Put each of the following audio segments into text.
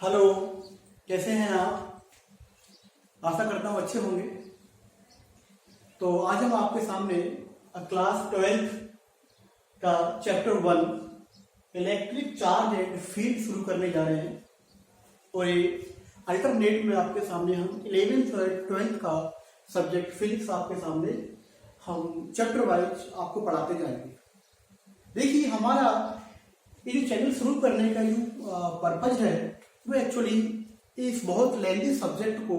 Hello, कैसे हैं आप? आशा करता हूँ अच्छे होंगे। तो आज हम आपके सामने क्लास 12th का chapter 1 electric charge and field शुरू करने जा रहे हैं। और ये अल्टरनेट में आपके सामने हम 11th और 12th का सब्जेक्ट फिजिक्स आपके सामने हम चैप्टर वाइज आपको पढ़ाते जाएंगे। देखिए, हमारा ये जो चैनल शुरू करने का जो पर्पज है वो एक्चुअली इस बहुत लेंथी सब्जेक्ट को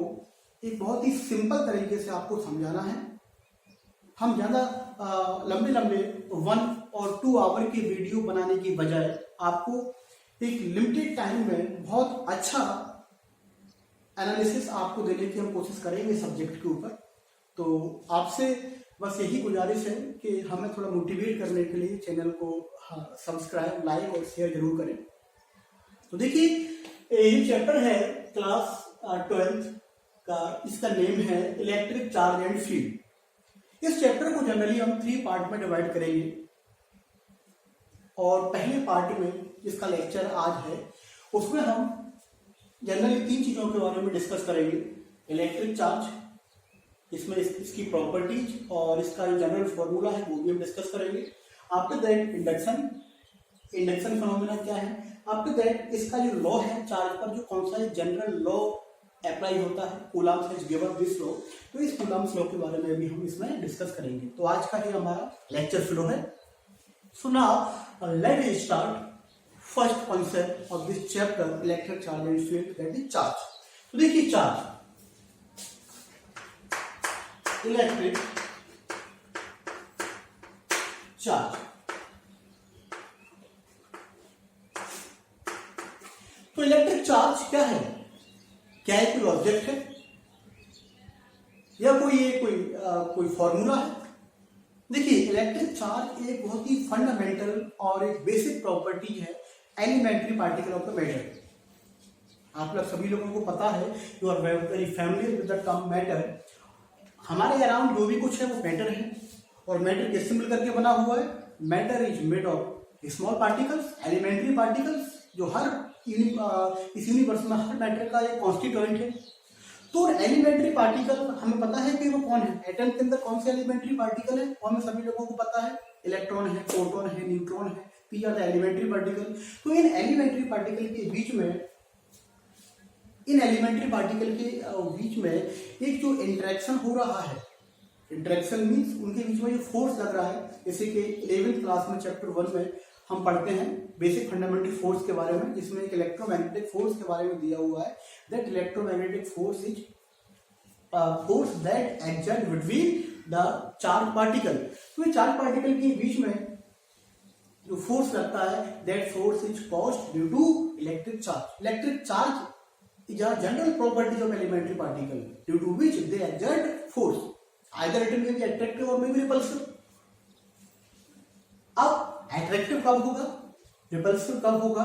एक बहुत ही सिंपल तरीके से आपको समझाना है। हम ज़्यादा लंबे 1 और 2 आवर की वीडियो बनाने की बजाय आपको एक लिमिटेड टाइम में बहुत अच्छा एनालिसिस आपको देने की हम कोशिश करेंगे सब्जेक्ट के ऊपर। तो आपसे बस यही गुजारिश है कि हमें थोड़ा मोटिवेट करने के लिए चैनल को सब्सक्राइब, लाइक और शेयर जरूर करें। तो देखिए, ये चैप्टर है क्लास 12th का, इसका नेम है इलेक्ट्रिक चार्ज एंड फील्ड। इस चैप्टर को जनरली हम 3 पार्ट में डिवाइड करेंगे और पहले पार्ट में जिसका लेक्चर आज है उसमें हम जनरली 3 चीजों के बारे में डिस्कस करेंगे। इलेक्ट्रिक चार्ज, इसमें इसकी प्रॉपर्टीज और इसका जो जनरल फॉर्मूला है वो भी हम डिस्कस करेंगे। आफ्टर दैट इंडक्शन फिनोमेना क्या है। आफ्टर दैट इसका जो लॉ है चार्ज पर, जो कौन सा जनरल लॉ अप्लाई होता है, coulomb has given this law. तो इस कूलम्ब लॉ के बारे में भी हम इसमें डिस्कस करेंगे। तो आज का ही हमारा लेक्चर फ्लो है। सो now let us start first concept of this chapter electric charge and field, that is charge. तो देखिए, चार्ज, इलेक्ट्रिक चार्ज, तो इलेक्ट्रिक चार्ज क्या है? क्या है? कोई ऑब्जेक्ट है या कोई फॉर्मूला है? देखिए, इलेक्ट्रिक चार्ज एक बहुत ही फंडामेंटल और एक बेसिक प्रॉपर्टी है elementary particle of the matter. आप लोग सभी लोगों को पता है, you are very familiar with the term matter. हमारे अराउंड जो भी कुछ है वो मैटर है, और मैटर किससे मिल करके बना हुआ है? Matter is made of small particles, elementary particles, जो हर इस यूनिवर्स में हर मैटर का एक कॉन्स्टिट्यूएंट है। तो एलिमेंट्री पार्टिकल हमें पता है कि वो कौन है। एटम के अंदर कौन से एलिमेंट्री पार्टिकल है वो हमें सभी लोगों को पता है। इलेक्ट्रॉन है, प्रोटॉन है, न्यूट्रॉन है, these are the elementary particle. तो इन एलिमेंट्री पार्टिकल के बीच में एक जो इंटरेक्शन हो रहा है, इंटरेक्शन मीन्स उनके बीच में जो फोर्स लग रहा है, जैसे कि 11th क्लास में चैप्टर 1 में हम पढ़ते हैं बेसिक फंडामेंटल फोर्स के बारे में, जिसमें एक इलेक्ट्रोमैग्नेटिक फोर्स के बारे में दिया हुआ है। That electromagnetic force is force that exert between the charge particle. तो ये चार्ज पार्टिकल के बीच में जो फोर्स लगता है, that force is caused due to electric charge. Electric charge is a general property of elementary particle due to which they exert force, either it may be attractive or may be repulsive. अब attractive कब होगा, repulsive कब होगा?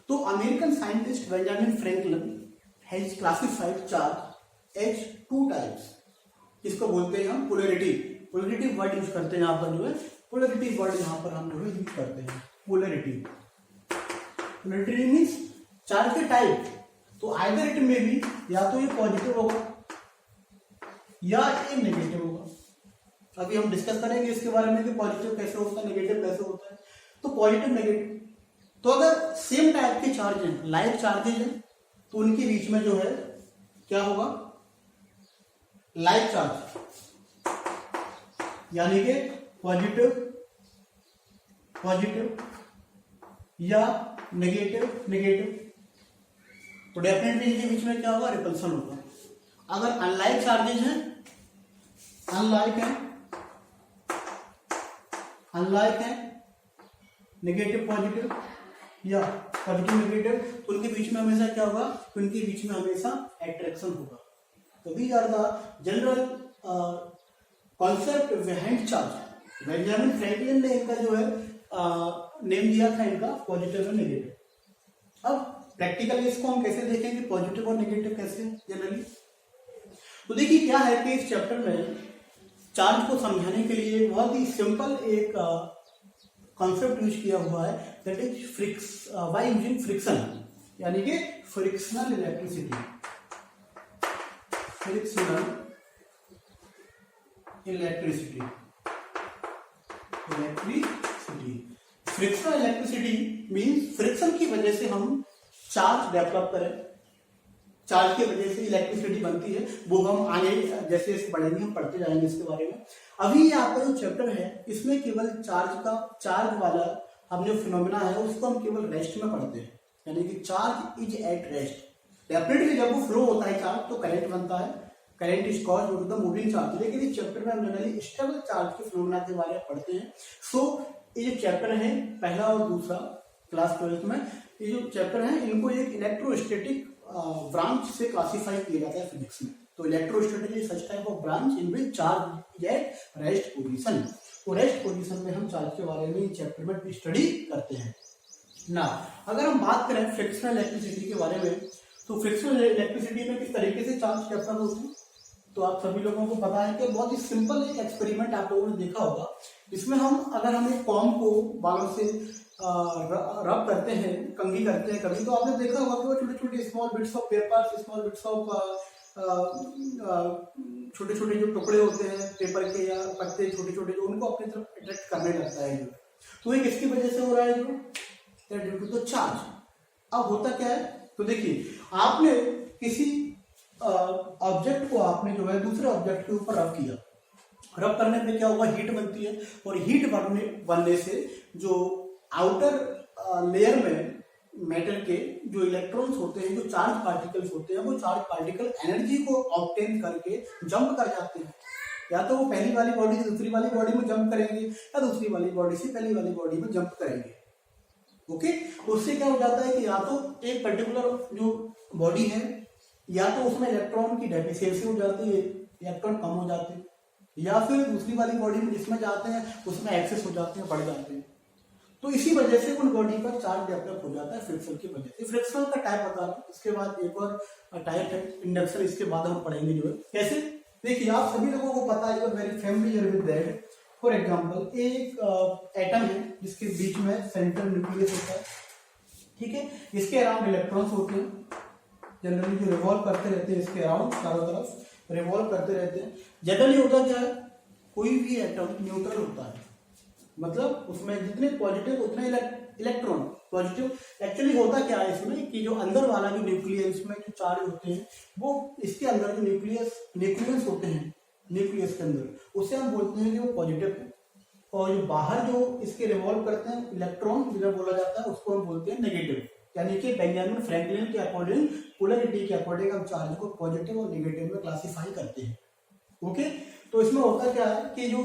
तो American scientist Benjamin Franklin has classified charge as 2 types. इसको बोलते हैं हम पोलैरिटी। पोलैरिटी वर्ड यूज करते हैं यहाँ पर, जो है पोलैरिटी वर्ड यहाँ पर हम जो है यूज करते हैं। पोलैरिटी मीन्स चार्ज के टाइप। तो आइदर इट में भी, या तो ये पॉजिटिव होगा या ये नेगेटिव होगा। अभी हम डिस्कस करेंगे इसके बारे में कि पॉजिटिव कैसे होता है, नेगेटिव कैसे होता है। तो पॉजिटिव, नेगेटिव, तो अगर सेम टाइप के चार्ज हैं, लाइक चार्जेज हैं, तो उनके बीच में जो है क्या होगा? लाइक चार्ज, यानी कि पॉजिटिव या नेगेटिव। तो डेफिनेटली इनके बीच में क्या होगा? रिपल्सन होगा। अगर अनलाइक चार्जेज हैं, अनलाइक है नेगेटिव पॉजिटिव या पॉजिटिव नेगेटिव, तो उनके बीच में हमेशा क्या होगा? तो उनके बीच में हमेशा अट्रैक्शन होगा। तो these are the general concept behind charge. Benjamin Franklin ने इनका जो है नेम दिया था इनका, पॉजिटिव और नेगेटिव। अब प्रैक्टिकली इसको हम कैसे देखेंगे, पॉजिटिव और नेगेटिव कैसे जनरली? तो देखिए, क्या है कि इस चैप्टर में चार्ज को समझाने के लिए बहुत ही सिंपल एक कॉन्सेप्ट यूज किया हुआ है, that is by using friction. यानी कि frictional electricity, frictional electricity, frictional electricity means friction की वजह से हम चार्ज डेवलप करें, चार्ज की वजह से इलेक्ट्रिसिटी बनती है। वो हम आगे जैसे जैसे पढ़ेंगे हम पढ़ते जाएंगे इसके बारे में। अभी आपका जो चैप्टर है इसमें केवल चार्ज वाला हम जो फिनोमेना है उसको हम केवल रेस्ट में पढ़ते हैं, यानी कि charge is at rest. Definitely जब वो फ्लो होता है चार्ज तो करंट बनता है, current is caused due to the moving charge. लेकिन इस चैप्टर में हम जनरली स्टेबल चार्ज के फिनोमेना के बारे में पढ़ते हैं। सो ये जो चैप्टर है पहला और दूसरा क्लास 12th में, ये जो चैप्टर है इनको एक इलेक्ट्रोस्टैटिक ब्रांच से क्लासिफाई किया जाता है फिजिक्स में। तो electrostatic is such type of branch in which charge is at rest position. तो रेस्ट पोजीशन में हम चार्ज के बारे में इस चैप्टर में स्टडी करते हैं ना। अगर हम बात करें फ्रिक्शनल इलेक्ट्रिसिटी के बारे में, तो फ्रिक्शनल इलेक्ट्रिसिटी में किस तरीके से चार्ज डेवलप होती है तो आप सभी लोगों को पता है कि बहुत ही सिंपल एक एक्सपेरिमेंट आप लोगों ने देखा होगा। इसमें अगर हम एक कॉम्ब को बालों से रब करते हैं, कंघी करते हैं कभी, तो आपने देखा होगा कि वो छोटे छोटे small bits of paper, small bits of छोटे छोटे जो टुकड़े होते हैं पेपर के या पत्ते छोटे छोटे, जो उनको अपनी तरफ अट्रैक्ट करने लगता है जो। तो ये किसकी वजह से हो रहा है जो, ड्यू टू द चार्ज। अब होता क्या है, तो देखिए आपने किसी ऑब्जेक्ट को आपने जो है दूसरे ऑब्जेक्ट के ऊपर रब किया, रब करने पे क्या होगा, हीट बनती है। और हीट बनने से जो आउटर लेयर में मेटल के जो इलेक्ट्रॉन्स होते हैं, जो चार्ज पार्टिकल्स होते हैं, वो चार्ज पार्टिकल एनर्जी को ऑब्टेन करके जंप कर जाते हैं। या तो वो पहली वाली बॉडी से दूसरी वाली बॉडी में जंप करेंगे या दूसरी वाली बॉडी से पहली वाली बॉडी में जंप करेंगे। ओके, उससे क्या हो जाता है कि या तो एक पर्टिकुलर जो बॉडी है या तो उसमें इलेक्ट्रॉन की डेफिशिएंसी हो जाती है, इलेक्ट्रॉन कम हो जाते हैं, या फिर दूसरी वाली बॉडी में जिसमें जाते हैं उसमें एक्सेस हो जाते हैं, बढ़ जाते हैं। तो इसी वजह से उन बॉडी पर चार्ज डेवलप हो जाता है फ्रिक्शन की वजह से। फ्रिक्शन का टाइप बता रहा हूं, इसके बाद एक और टाइप है इंडक्शन, इसके बाद हम पढ़ेंगे जो है कैसे। देखिए आप सभी लोगों को पता है, very familiar with that. For example एक एटम है जिसके बीच में सेंट्रल न्यूक्लियस होता है, ठीक है। इसके अराउंड इलेक्ट्रॉन्स होते हैं, जनरली जो रिवॉल्व करते रहते हैं इसके अराउंड, चारों तरफ रिवॉल्व करते रहते हैं। जनरली होता क्या है, कोई भी एटम न्यूट्रल होता है, मतलब उसमें जितने पॉजिटिव उतने इलेक्ट्रॉन पॉजिटिव। एक्चुअली होता क्या है इसमें कि जो अंदर वाला जो न्यूक्लियस में जो चार्ज होते हैं, वो इसके अंदर जो न्यूक्लियस होते हैं, न्यूक्लियस के अंदर उसे हम बोलते हैं कि वो पॉजिटिव है। और जो बाहर जो इसके रिवॉल्व करते हैं इलेक्ट्रॉन जिन्हें बोला जाता है, उसको हम बोलते हैं नेगेटिव। यानी कि बेंजामिन फ्रैंकलिन के अकॉर्डिंग, पोलैरिटी के अकॉर्डिंग हम चार्ज को पॉजिटिव और नेगेटिव में क्लासिफाई करते हैं। ओके, तो इसमें होता क्या है कि जो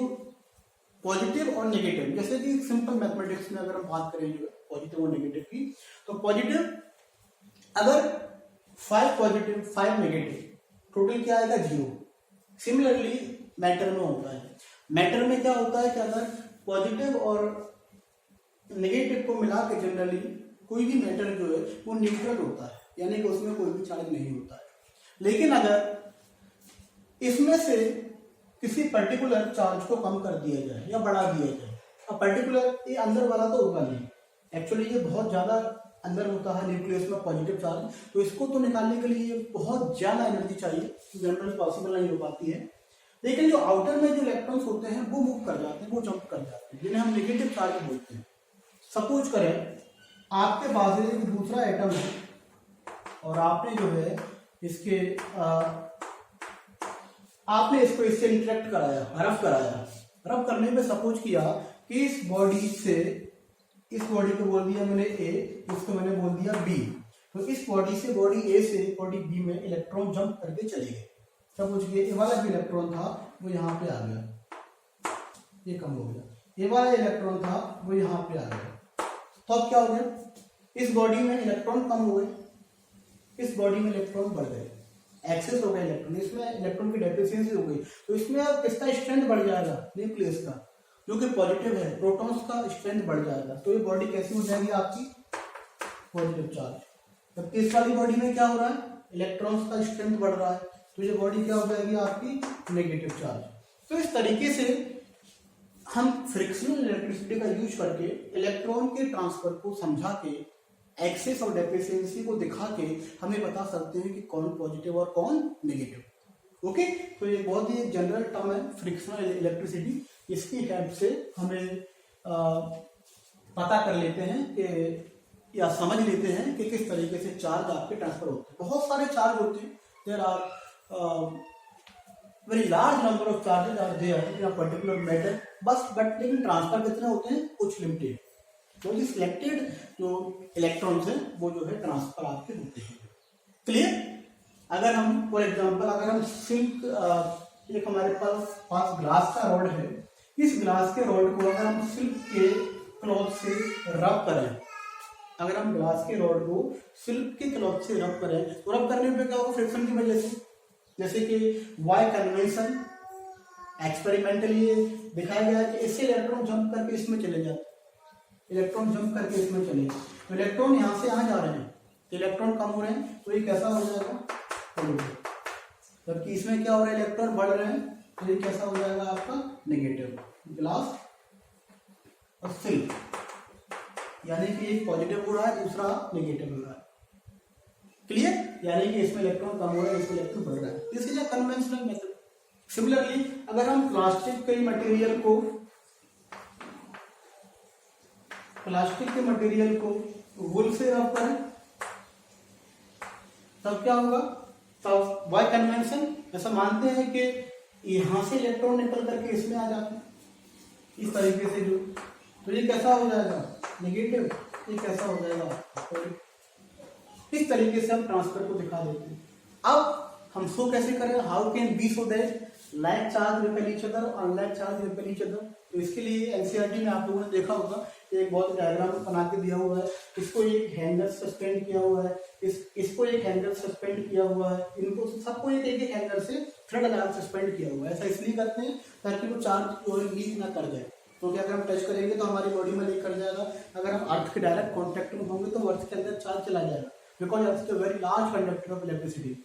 पॉजिटिव और नेगेटिव, जैसे कि सिंपल मैथमेटिक्स में अगर हम बात करें जो पॉजिटिव और नेगेटिव की, तो पॉजिटिव अगर 5 पॉजिटिव 5 नेगेटिव, टोटल क्या आएगा 0। सिमिलरली मैटर में होता है, मैटर में क्या होता है कि अगर पॉजिटिव और नेगेटिव को मिला के जनरली कोई भी मैटर जो है वो न्यूट्रल होता है, यानी कि उसमें कोई भी चार्ज नहीं होता है। लेकिन अगर इसमें से किसी पर्टिकुलर चार्ज को कम कर दिया जाए या बढ़ा दिया जाए, अब पर्टिकुलर ये अंदर वाला तो होगा नहीं, एक्चुअली ये बहुत ज्यादा अंदर होता है न्यूक्लियस में पॉजिटिव चार्ज, तो इसको तो निकालने के लिए बहुत ज्यादा एनर्जी चाहिए, जनरली पॉसिबल नहीं हो पाती है। लेकिन जो आउटर में जो इलेक्ट्रॉन्स होते हैं वो मूव कर जाते हैं, वो जंप कर जाते हैं, जिन्हें हम नेगेटिव चार्ज बोलते हैं। सपोज करें आपके पास एक दूसरा एटम है और आपने जो है इसके आपने इसको इससे इंटरेक्ट कराया, रब कराया। रब करने में सपोज किया कि इस बॉडी से, इस बॉडी को बोल दिया मैंने ए, इसको मैंने बोल दिया बी, तो इस बॉडी से बॉडी ए से बॉडी बी में इलेक्ट्रॉन जंप करके चले गए। सपोज ये वाला जो इलेक्ट्रॉन था वो यहाँ पे आ गया, ये कम हो गया, ये वाला इलेक्ट्रॉन था वो यहाँ पे आ गया, तो अब क्या हो गया, इस बॉडी में इलेक्ट्रॉन कम हो गए, इस बॉडी में इलेक्ट्रॉन बढ़ गए, एक्सेस हो गया इलेक्ट्रॉन, इसमें इलेक्ट्रॉन की डेफिशिएंसी हो गई। तो इसमें अब किसका स्ट्रेंथ बढ़ जाएगा, न्यूक्लियस का, जो कि पॉजिटिव है, प्रोटॉन्स का स्ट्रेंथ बढ़ जाएगा। तो ये बॉडी कैसी हो जाएगी आपकी, पॉजिटिव चार्ज। जबकि इस वाली बॉडी में क्या हो रहा है, इलेक्ट्रॉन्स का स्ट्रेंथ बढ़ रहा है, तो ये बॉडी क्या हो जाएगी आपकी, नेगेटिव चार्ज। तो इस तरीके से हम फ्रिक्शनल इलेक्ट्रिसिटी का यूज करके इलेक्ट्रॉन के ट्रांसफर को समझा के एक्सेस और डेफिशिएंसी को दिखा के हमें बता सकते हैं कि कौन पॉजिटिव और कौन नेगेटिव। ओके, तो ये बहुत ही जनरल टर्म है फ्रिक्शनल इलेक्ट्रिसिटी। इसकी हेल्प से हमें पता कर लेते हैं कि या समझ लेते हैं कि किस तरीके से चार्ज आपके ट्रांसफर होते हैं। बहुत सारे चार्ज होते हैं, there are very large number of charges are there in a particular matter, but लेकिन ट्रांसफर कितने होते हैं, कुछ लिमिटेड। तो ये सिलेक्टेड जो इलेक्ट्रॉन्स हैं वो जो है ट्रांसफर आपके होते हैं। क्लियर? अगर हम फॉर एग्जांपल अगर हम सिल्क एक हमारे पास ग्लास का रॉड है, इस ग्लास के रॉड को अगर हम सिल्क के क्लॉथ से रब करें, अगर हम ग्लास के रॉड को सिल्क के क्लॉथ से रब करें तो रब करने पे क्या होगा, फ्रिक्शन की वजह से, जैसे कि वाई कन्वेंशन एक्सपेरिमेंटली दिखाया गया है कि इससे इलेक्ट्रॉन जंप करके इसमें चले जाते, इलेक्ट्रॉन जंप करके इसमें चले, तो इलेक्ट्रॉन यहाँ से यहाँ जा रहे हैं, इलेक्ट्रॉन कम हो रहे हैं, तो ये कैसा हो जाएगा, पॉजिटिव। जबकि इसमें क्या हो रहा है, इलेक्ट्रॉन बढ़ रहे हैं, तो ये कैसा हो जाएगा आपका नेगेटिव। ग्लास और सिल्क, यानी कि एक पॉजिटिव हो रहा है, दूसरा नेगेटिव हो रहा है। क्लियर? यानी कि इसमें इलेक्ट्रॉन कम हो रहा है, इसमें इलेक्ट्रॉन बढ़ रहा है। This is a conventional method. Similarly अगर हम प्लास्टिक के मटेरियल को वुल से रब करें तब क्या होगा, तब वाई कन्वेंशन, ऐसा मानते हैं कि यहां से इलेक्ट्रॉन निकल करके इसमें आ जाते हैं इस तरीके से, जो तो ये कैसा हो जाएगा, नेगेटिव, ये कैसा हो जाएगा, इस तरीके से हम ट्रांसफर को दिखा देते हैं। अब हम शो कैसे करें, how can be show that like charge repel each other और unlike charge repel each other. तो इसके लिए एनसीईआरटी में आप लोगों ने देखा होगा, एक बहुत डायग्राम बना के दिया हुआ है, इसको एक हैंडल सस्पेंड किया हुआ है, इसको एक हैंडल सस्पेंड किया हुआ है, इनको सबको एक एक हैंडल से थ्रेड लगा सस्पेंड किया हुआ है। ऐसा इसलिए करते हैं ताकि वो चार्ज लीक ना कर जाए, क्योंकि अगर हम टच करेंगे तो हमारी बॉडी में लीक कर जाएगा। अगर हम अर्थ के डायरेक्ट कॉन्टेक्ट में होंगे तो अर्थ के अंदर चार्ज चला जाएगा, because earth is a very large conductor of electricity.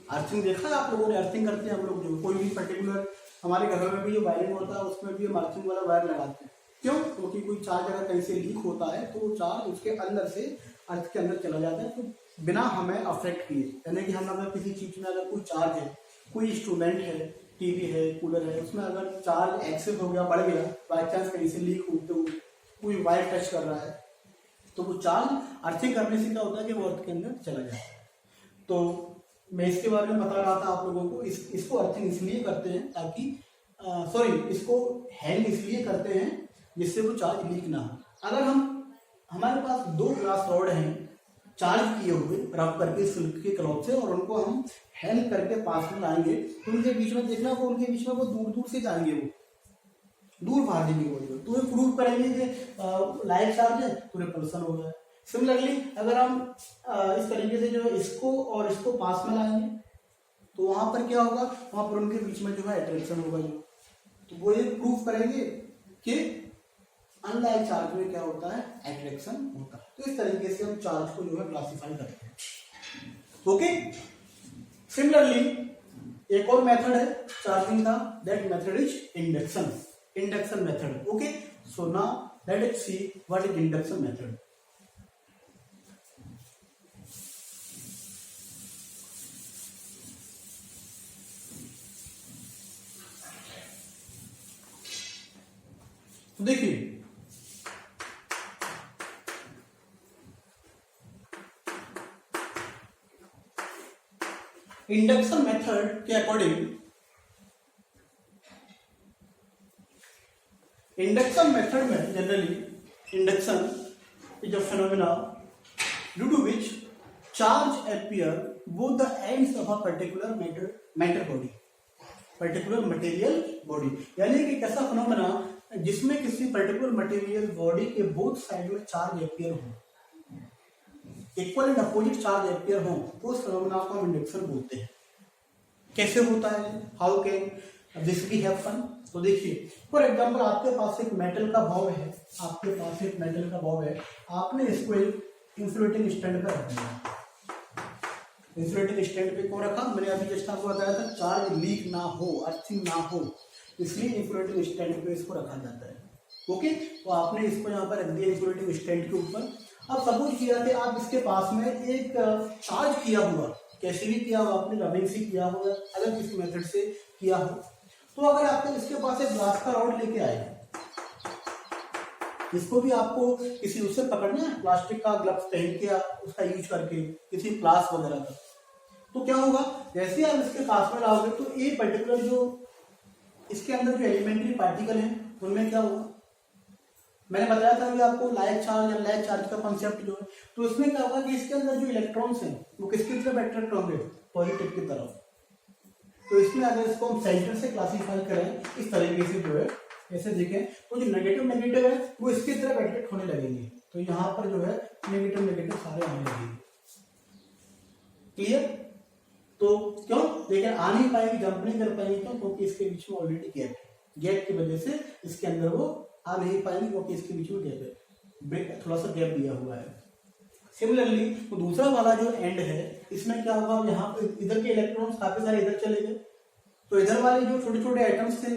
Earthing देखा है आप लोगों ने, अर्थिंग करते हैं हम लोग, जो कोई भी पर्टिकुलर हमारे घर में भी जो वायरिंग होता है उसमें भी हम अर्थिंग वाला वायर लगाते हैं। क्यों? क्योंकि कोई चार्ज अगर कहीं से लीक होता है तो वो चार्ज उसके अंदर से अर्थ के अंदर चला जाता है, तो बिना हमें अफेक्ट किए। यानी कि हम अगर किसी चीज में अगर कोई चार्ज है, कोई इंस्ट्रूमेंट है, टीवी है, कूलर है, उसमें अगर चार्ज एक्सेस हो गया, बढ़ गया, बाई चांस कहीं से लीक होते हुए कोई वायर टच कर रहा है, तो वो चार्ज अर्थिंग करने से क्या होता है कि वो अर्थ के अंदर चला जाता है। तो मैं इसके बारे में बता रहा था आप लोगों को, इसको अर्थिंग इसलिए करते हैं ताकि इसको हैंग इसलिए करते हैं जिससे वो चार्ज लीक ना हो। अगर हमारे पास दो ग्लास रॉड हैं चार्ज किए हुए रब करके सिल्क के क्लॉथ से, और उनको हम हैंग करके पास में लाएंगे तो उनके बीच में देखना, वो उनके बीच में वो दूर दूर से जाएंगे, वो दूर भागेंगे, वो तो ये प्रूव करेंगे कि लाइक चार्ज है तो रिपल्सन हो गया। सिमिलरली अगर हम इस तरीके से जो है इसको और इसको पास में लाएंगे तो वहां पर क्या होगा, वहां पर उनके बीच में जो है अट्रैक्शन होगा, तो वो ये प्रूव करेंगे कि अनलाइक चार्ज में क्या होता है, अट्रैक्शन होता है। तो इस तरीके से हम चार्ज को जो है क्लासिफाई करते हैं। ओके, सिमिलरली एक और मेथड है चार्जिंग का, that method is induction method. Okay, so now let us see what is induction method. तो देखिए इंडक्शन मेथड के अकॉर्डिंग, इंडक्शन मेथड में generally induction is a phenomena due to which charge appear both the ends of a particular matter body, particular material body. यानी कि कैसा phenomena जिसमें किसी particular material body के बोथ साइड में charge appear हो, equal and opposite charge appear हो, तो उस फिनोमेना को हम इंडक्शन बोलते हैं। कैसे होता है, how can this be happen? तो देखिए फॉर एग्जांपल आपके पास एक मेटल का बॉल है, आपके पास एक मेटल का बॉल है, आपने इसको एक इंसुलेटिंग स्टैंड पर रख दिया। इंसुलेटिंग स्टैंड पे क्यों रखा, मैंने अभी जस्ट आपको बताया था चार्ज लीक ना हो, अर्थिंग ना हो, इसलिए इंसुलेटिंग स्टैंड पे इसको रखा जाता है। ओके, तो आपने इसको यहाँ पर रख दिया इंसुलेटिंग स्टैंड के ऊपर। अब सपोज किया कि आप इसके पास में एक चार्ज किया हुआ, कैसे भी किया हुआ, आपने रबिंग से किया हो या अलग किसी मेथड से किया हो, तो अगर आपके इसके पास एक ग्लास का रॉड लेके आए, इसको भी आपको किसी उससे पकड़ना है, प्लास्टिक का ग्लव्स पहन के उसका यूज करके किसी क्लास वगैरह का, तो क्या होगा, जैसे आप इसके पास में लाओगे तो ये पर्टिकुलर जो इसके अंदर जो एलिमेंट्री पार्टिकल है उनमें क्या होगा, मैंने बताया था कि आपको लाइक चार्ज या लाइक चार्ज का कॉन्सेप्ट जो है, तो इसमें क्या होगा कि इसके अंदर जो इलेक्ट्रॉन्स हैं वो किसकी तरफ अट्रैक्ट होंगे, पॉजिटिव की तरफ। तो इसमें अगर इसको हम सेंटर से क्लासीफाई करें इस तरीके से जो है, ऐसे देखें तो जो नेगेटिव है वो इसकी तरफ अट्रैक्ट होने लगेंगे, तो यहाँ पर जो है नेगेटिव सारे आने लगेंगे। क्लियर? तो क्यों, लेकिन आ नहीं पाएंगे, जंप नहीं कर पाएंगे, क्यों, क्योंकि इसके बीच में ऑलरेडी गैप है, गैप की वजह से इसके अंदर वो आ नहीं पाएंगे, क्योंकि इसके बीच में गैप है, थोड़ा सा गैप दिया हुआ है। सिमिलरली तो दूसरा वाला जो एंड है, इसमें क्या होगा, यहाँ पे इधर के इलेक्ट्रॉन्स काफी सारे इधर चले गए, तो इधर वाले जो छोटे छोटे आइटम्स थे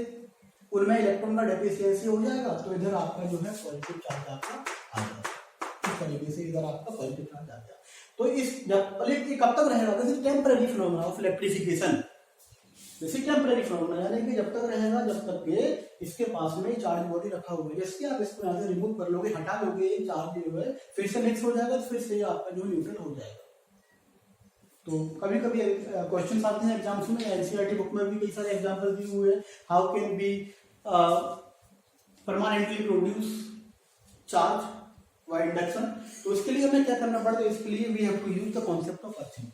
उनमें इलेक्ट्रॉन का डेफिशिएंसी हो जाएगा, तो इधर आपका जो है पॉजिटिव चार्ज आपका आ जाएगा, इस तरीके से इधर आपका पॉजिटिव चार्ज आ जाएगा। तो इस जब कब तक रहेगा, जैसे टेम्पररी फिनोमेना ऑफ इलेक्ट्रिफिकेशन, जैसे टेम्पररी फिनोमेना, यानी कि जब तक रहेगा जब तक के इसके पास में चार्ज बॉडी रखा हुआ है, जैसे आप इसको यहाँ से रिमूव कर लोगे, हटा लोगे, चार्ज जो है फिर से मिक्स हो जाएगा, तो फिर से आपका जो न्यूट्रल हो जाएगा। तो कभी कभी क्वेश्चन आते हैं एग्जाम्स में, एनसीईआरटी बुक में भी कई सारे एग्जाम्पल दिए हुए हैं, how can B permanently produce charge by induction. तो इसके लिए हमें क्या करना पड़ता है, इसके लिए we have to use the concept of earthing.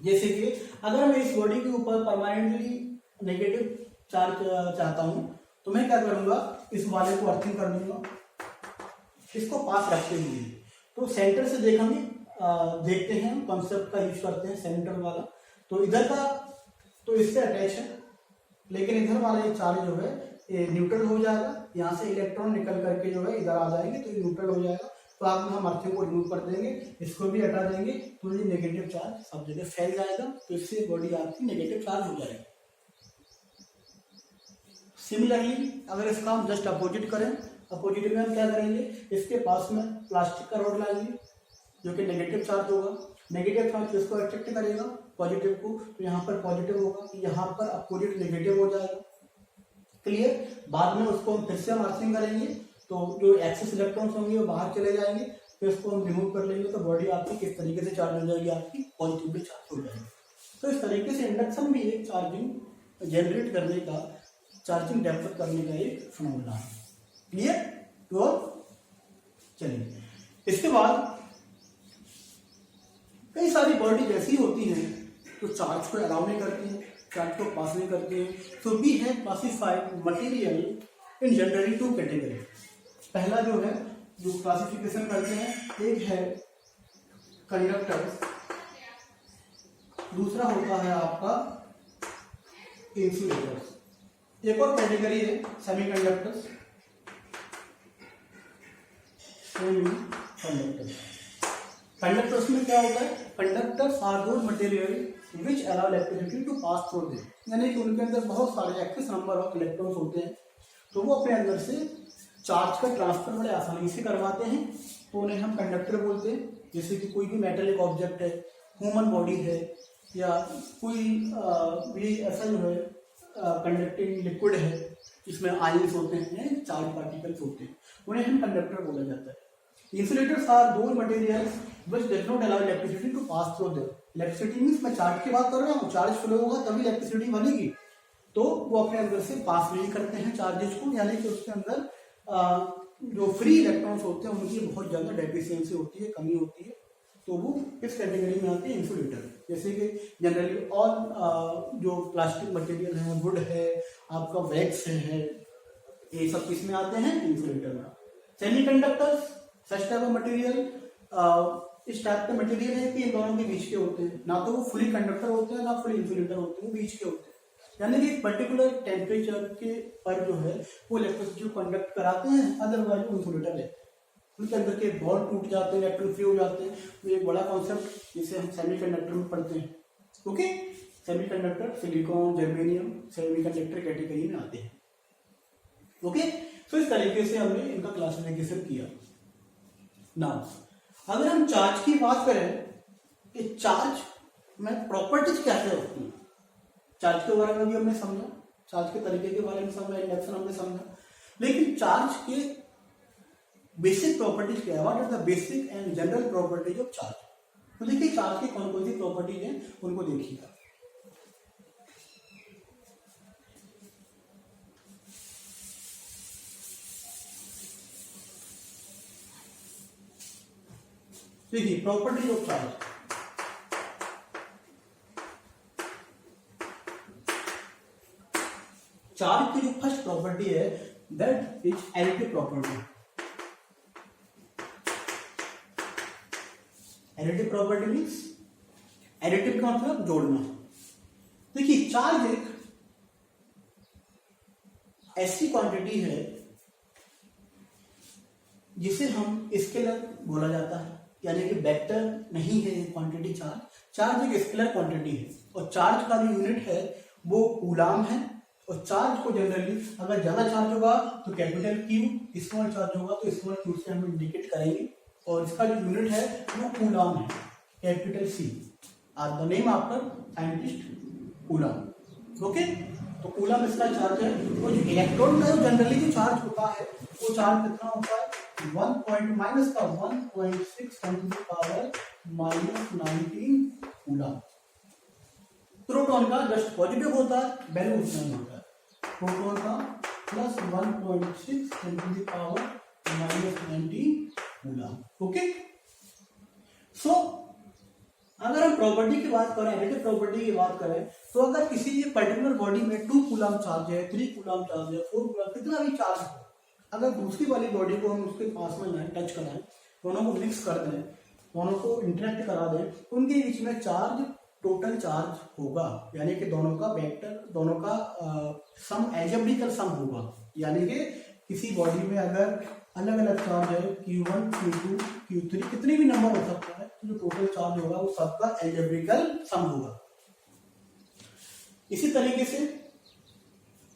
जैसे कि अगर मैं इस बॉडी के ऊपर परमानेंटली नेगेटिव चार्ज चाहता हूं, तो मैं क्या करूंगा, इस वाले को अर्थिंग कर दूंगा, इसको पास रखते हुए, तो सेंटर से देखते हैं, कॉन्सेप्ट का यूज करते हैं सेंटर वाला, तो इधर का तो इससे अटैच है, लेकिन इधर वाला ये चार्ज जो है ये न्यूट्रल हो जाएगा, यहाँ से इलेक्ट्रॉन निकल करके जो है इधर आ जाएंगे, तो ये न्यूट्रल हो जाएगा, तो आप हम अर्थिंग को रिमूव कर देंगे, इसको भी हटा देंगे, तो ये नेगेटिव चार्ज सब जगह फैल जाएगा, तो इससे बॉडी आपकी नेगेटिव चार्ज हो जाएगी। सिमिलरली अगर इसका हम जस्ट अपोजिट करें, अपोजिट में हम क्या करेंगे, इसके पास में प्लास्टिक का रॉड लाएंगे जो कि नेगेटिव चार्ज होगा, नेगेटिव चार्ज किसको अट्रैक्ट करेगा, पॉजिटिव को, तो यहाँ पर पॉजिटिव होगा, यहाँ पर अपोजिट नेगेटिव हो जाएगा। क्लियर? बाद में उसको हम फिर से हम अर्थिंग करेंगे, तो जो एक्सेस इलेक्ट्रॉन्स होंगे वो बाहर चले जाएंगे, फिर उसको हम रिमूव कर लेंगे, तो बॉडी आपकी किस तरीके से चार्ज हो जाएगी, आपकी पॉजिटिवली चार्ज हो जाएगी। तो इस तरीके से इंडक्शन भी एक चार्जिंग जनरेट करने का, चार्जिंग डेवलप करने का एक फिनोमेना है। क्लियर? तो चलिए, इसके बाद कई सारी बॉडी ऐसी होती हैं तो चार्ज को अलाउ नहीं करती है, चार्ज को पास नहीं करती है। तो we have classified material in generally two category. पहला जो है जो क्लासिफिकेशन करते हैं, एक है कंडक्टर्स, दूसरा होता है आपका इंसुलेटर्स, एक और कैटेगरी है सेमीकंडक्टर्स। कंडक्टर्स में क्या होता है, conductors are those material which allow electricity to pass through them, यानी कि उनके अंदर बहुत सारे एक्सेस नंबर ऑफ इलेक्ट्रॉन्स होते हैं, तो वो अपने अंदर से चार्ज का ट्रांसफर बड़े आसानी से करवाते हैं, तो उन्हें हम कंडक्टर बोलते हैं। जैसे कि कोई भी मेटेलिक ऑब्जेक्ट है, ह्यूमन बॉडी है, या कोई भी ऐसा जो है कंडक्टिंग लिक्विड है जिसमें आयंस होते हैं, चार्ज पार्टिकल्स होते हैं, उन्हें हम कंडक्टर बोला जाता है। Insulators are those materials which does not allow electricity to pass through them. Electricity means मैं चार्ज की बात कर रहा हूँ, चार्ज फ्लो होगा तभी इलेक्ट्रिसिटी बनेगी, तो वो अपने अंदर से पास नहीं करते हैं चार्जेस को, यानी कि उसके अंदर जो फ्री इलेक्ट्रॉन्स होते हैं उनकी बहुत ज्यादा डेफिशिएंसी होती है, कमी होती है, तो वो इस कैटेगरी में आते हैं इंसुलेटर। जैसे कि जनरली ऑल जो प्लास्टिक मटेरियल है, वुड है, आपका वैक्स है, ये सब किसमें आते हैं, इंसुलेटर में। Semiconductors such type of material, इस टाइप के मटेरियल है कि इन दोनों के बीच के होते हैं, ना तो वो फुली कंडक्टर होते हैं ना फुली इंसुलेटर होते हैं, बीच के होते हैं, यानी कि पर्टिकुलर टेम्परेचर के पर जो है वो इलेक्ट्रिसिटी को कंडक्ट कराते हैं, अदरवाइज वो इंसुलेटर है, उनके अंदर के बॉन्ड टूट जाते हैं, इलेक्ट्रॉन फ्री हो जाते हैं। तो एक बड़ा कॉन्सेप्ट जिसे हम सेमीकंडक्टर में पढ़ते हैं। Okay, semiconductor silicon, germanium semiconductor category में आते हैं। ओके, तो इस तरीके से हमने इनका क्लासिफिकेशन किया। नाउ अगर हम चार्ज की बात करें कि चार्ज में प्रॉपर्टीज कैसे होती है, चार्ज के बारे में भी हमने समझा, चार्ज के तरीके के बारे में समझा, इंडक्शन हमने समझा, लेकिन चार्ज के बेसिक प्रॉपर्टीज क्या है, what are the basic and general properties of charge. तो देखिए चार्ज की कौन कौन सी प्रॉपर्टीज हैं उनको देखिएगा। देखिए प्रॉपर्टीज ऑफ चार्ज, चार्ज की जो फर्स्ट प्रॉपर्टी है that is additive property. Additive property means, additive का मतलब जोड़ना। देखिए चार्ज एक ऐसी क्वांटिटी है जिसे हम स्केलर बोला जाता है, यानी कि वेक्टर नहीं है क्वांटिटी। चार्ज एक स्केलर क्वांटिटी है और चार्ज का जो यूनिट है वो कूलाम है। और चार्ज को जनरली अगर ज्यादा चार्ज होगा तो कैपिटल क्यू, स्मॉल चार्ज होगा तो स्मॉल क्यू से हम इंडिकेट करेंगे। और इसका जो यूनिट है वो कूलाम है, capital C. The name after scientist Coulomb. Okay, तो कूलाम इसका चार्ज है। तो जो इलेक्ट्रॉन का जनरली जो चार्ज होता है वो चार्ज कितना होता है, 1 माइनस का 1.6 × 10⁻⁻19 कूलाम। प्रोटॉन का जस्ट पॉजिटिव होता है, वैल्यू उतना ही होता है। प्रोटॉन का प्लस 1.6 × 10⁻19 कूलाम। ओके, सो अगर हम प्रॉपर्टी की बात करें, एडिटिव प्रॉपर्टी की बात करें, तो अगर किसी पर्टिकुलर बॉडी में 2 कूलाम चार्ज है, 3 कूलाम चार्ज है, 4 कूलाम, कितना भी चार्ज हो, अगर दूसरी वाली बॉडी को हम उसके पास में जाए, टच कराएं, दोनों को मिक्स कर दें, दोनों को इंटरेक्ट करा दें, उनके बीच में चार्ज, टोटल चार्ज होगा, यानी कि दोनों का वेक्टर, दोनों का सम, एल्जेब्रिकल सम होगा। यानी कि किसी बॉडी में अगर अलग अलग चार्ज है, Q1, Q2, Q3, कितनी भी नंबर हो सकता है, तो जो टोटल चार्ज होगा वो सबका एल्जेब्रिकल सम होगा। इसी तरीके से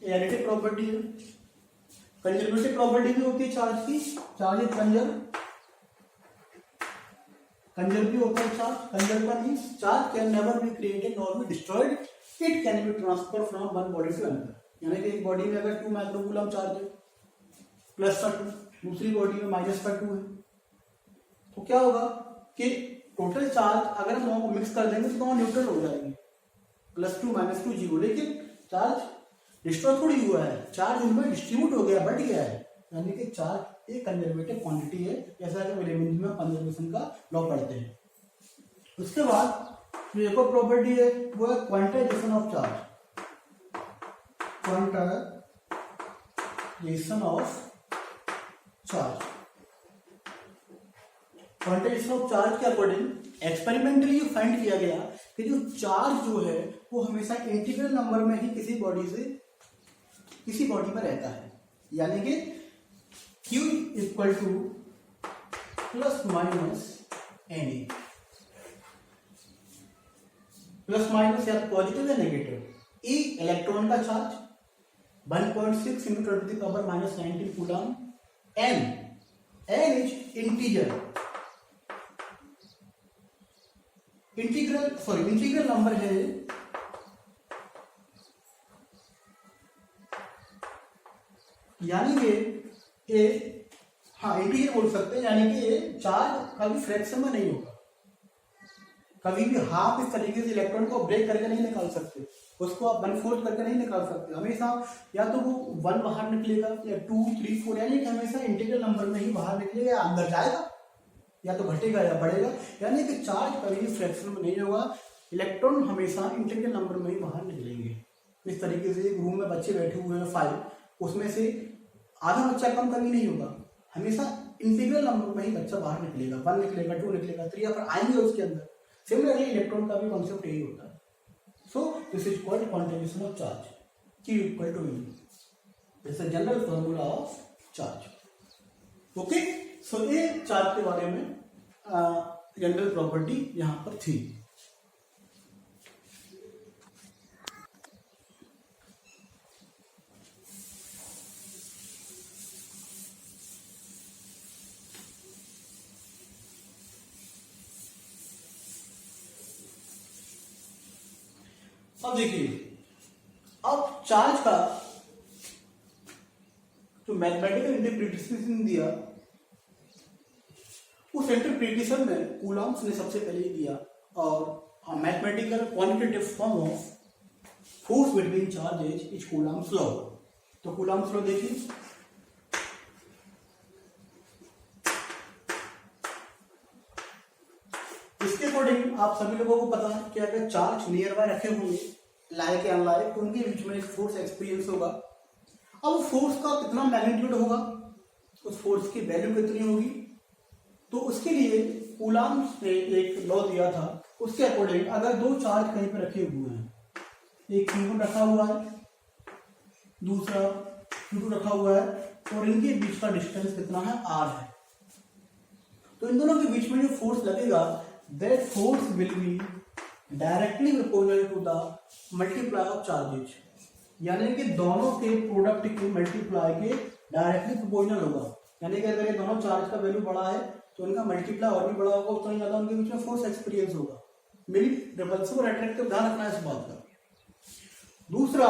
एडिटिव प्रॉपर्टी है। कंजर्वेटिव प्रॉपर्टी भी होती है चार्ज की। चार्ज इज कंजर्व होता है charge. Conserve means charge can never be created nor be destroyed, it can be transfer from one body to another. यानी कि एक बॉडी में अगर 2 माइक्रोकूलम चार्ज है प्लस का 2, दूसरी बॉडी में माइनस का 2 है, तो क्या होगा कि टोटल चार्ज अगर हम दोनों को मिक्स कर देंगे तो दोनों न्यूट्रल हो जाएंगे, +2 -2 0। लेकिन चार्ज डिस्ट्रॉय थोड़ी हुआ है, चार्ज उनमें डिस्ट्रीब्यूट हो गया, बढ़ गया है। यानी कि चार्ज एक कंजर्वेटिव क्वांटिटी है, जैसा कि लेविन्स में कंजर्वेशन का लॉ पढ़ते हैं। उसके बाद जो एक और प्रॉपर्टी है वो है quantization of charge. Quantization of charge, quantization of charge के अकॉर्डिंग एक्सपेरिमेंटली ये फाइंड किया गया कि जो चार्ज जो है वो हमेशा इंटीग्रल नंबर में ही किसी बॉडी से किसी बॉडी में रहता है। यानी कि Q equal two plus minus any, plus minus या पॉजिटिव या नेगेटिव। E इलेक्ट्रॉन का charge 1.6 × 10⁻⁻19 coulomb. N is integral number है, यानी कि इंटीग्रल बोल सकते हैं, यानी कि ये चार्ज कभी फ्रैक्शन में नहीं होगा, कभी भी हाफ इस तरीके से इलेक्ट्रॉन को ब्रेक करके नहीं निकाल सकते, उसको आप 1/4 करके नहीं निकाल सकते। हमेशा या तो वो 1 बाहर निकलेगा या 2, 3, 4, यानी कि हमेशा इंटीग्रल नंबर में ही बाहर निकलेगा, या अंदर जाएगा, या तो घटेगा या बढ़ेगा। यानी कि चार्ज कभी भी फ्रैक्शन में नहीं होगा, इलेक्ट्रॉन हमेशा इंटीग्रल नंबर में ही बाहर निकलेंगे। इस तरीके से एक रूम में बच्चे बैठे हुए हैं 5, उसमें से आधा बच्चा कम कभी नहीं होगा, हमेशा इंटीग्रल नंबर में ही बच्चा बाहर निकलेगा, 1 निकलेगा, 2 निकलेगा, 3 या फिर आएंगे उसके अंदर। सिमिलरली इलेक्ट्रॉन का भी कॉन्सेप्ट यही होता है। So this is called quantisation of charge, Q equal to E, this is general formula of charge. Okay, so ये चार्ज के बारे में जनरल प्रॉपर्टी यहां पर थी। अब देखिए, अब चार्ज का जो मैथमेटिकल इंटरप्रिटेशन दिया, उस इंटरप्रिटेशन में कूलम्ब्स ने सबसे पहले ही दिया, और mathematical quantitative form of force between charges is Coulomb's law. तो कूलम्ब्स लॉ देखिए, इसके अकॉर्डिंग आप सभी लोगों को पता है कि अगर चार्ज नियर बाय रखे होंगे, लाइक या अनलाइक, तो उनके बीच में एक फोर्स एक्सपीरियंस होगा। अब फोर्स का कितना मैग्नीट्यूड होगा, उस फोर्स की वैल्यू कितनी होगी, तो उसके लिए कूलम्ब्स ने एक लॉ दिया था। उसके अकॉर्डिंग अगर दो चार्ज कहीं पर रखे हुए हैं, एक Q1 रखा हुआ है, दूसरा Q2 रखा हुआ है, और इनके बीच का डिस्टेंस कितना है, R है, तो इन दोनों के बीच में जो फोर्स लगेगा, that force will be directly proportional to the multiply of charges, यानी कि दोनों के प्रोडक्ट के मल्टीप्लाई के डायरेक्टली प्रोपोर्शनल होगा। यानी कि अगर ये दोनों चार्ज का वैल्यू बड़ा है तो इनका मल्टीप्लाई और भी बड़ा होगा, उतना ही ज्यादा उनके बीच में फोर्स एक्सपीरियंस होगा। मेरी रिपल्सिव और अट्रैक्टिव ध्यान रखना है इस बात का। दूसरा,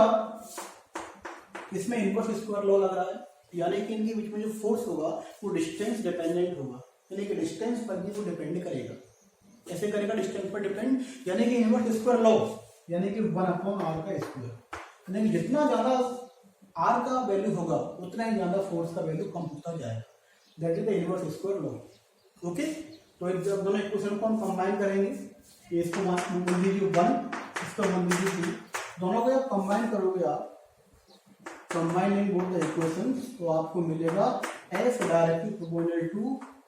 इसमें इनवर्स स्क्वायर लॉ लग रहा है, यानी कि इनके बीच में जो फोर्स होगा वो डिस्टेंस डिपेंडेंट होगा, यानी कि डिस्टेंस पर भी वो डिपेंड करेगा। कैसे करेगा, डिस्टेंस पर डिपेंड, यानी कि इनवर्स स्क्वायर लॉ, यानी कि 1/r का स्क्वायर, यानी कि जितना ज्यादा r का वैल्यू होगा उतना ही ज्यादा फोर्स का वैल्यू कम होता जाएगा। That is the inverse square law. Okay, तो जब दोनों इक्वेशन को हम कंबाइन करेंगे, इसको मान लीजिए 1, इसको मान लीजिए 2, दोनों को जब कंबाइन करोगे आप, कंबाइनिंग बोथ द इक्वेशंस, तो आपको मिलेगा S directly proportional to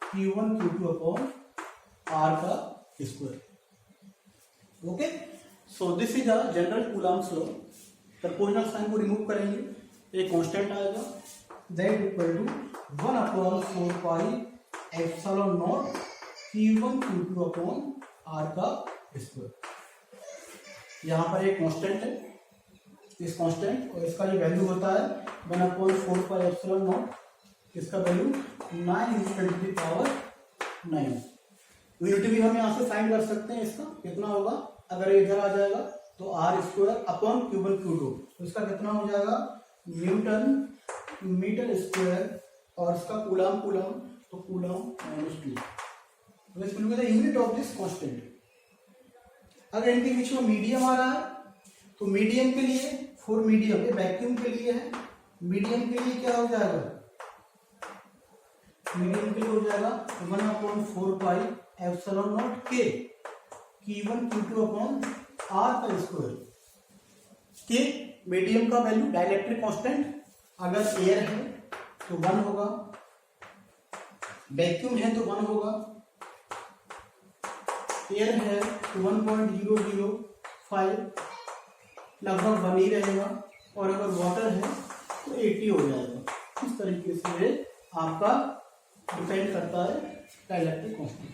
Q1 Q2 upon R का square. Okay, so this is a general Coulomb's law. Proportional sign को रिमूव करेंगे, एक कांस्टेंट आएगा, that equal to 1/4 pi epsilon naught Q1 Q2 upon R का square. यहाँ पर एक constant है, इस कांस्टेंट और इसका जो वैल्यू होता है 1/4 पाई एप्सिलॉन नॉट, इसका वैल्यू 9 × 10⁹। यूनिटी भी हम यहाँ से फाइंड कर सकते हैं, इसका कितना होगा, अगर इधर आ जाएगा तो R square upon Q1 Q2, तो इसका कितना हो जाएगा, न्यूटन मीटर स्क्वायर, और इसका कूलम, तो coulomb -2। The unit of this constant. अगर इनके बीच में मीडियम आ रहा है, तो मीडियम के लिए, फॉर मीडियम, ये वैक्यूम के लिए है, मीडियम के लिए क्या हो जाएगा, मीडियम के लिए हो जाएगा 1/4 pi epsilon not K Q1 Q2 upon R का स्क्वायर। के मीडियम का वैल्यू डाइलेक्ट्रिक कांस्टेंट, अगर एयर है तो 1 होगा, वैक्यूम है तो 1 होगा, एयर है तो 1.005 लगभग 1 ही रहेगा, और अगर वाटर है तो 80 हो जाएगा। इस तरीके से आपका डिपेंड करता है डाइलेक्ट्रिक कांस्टेंट।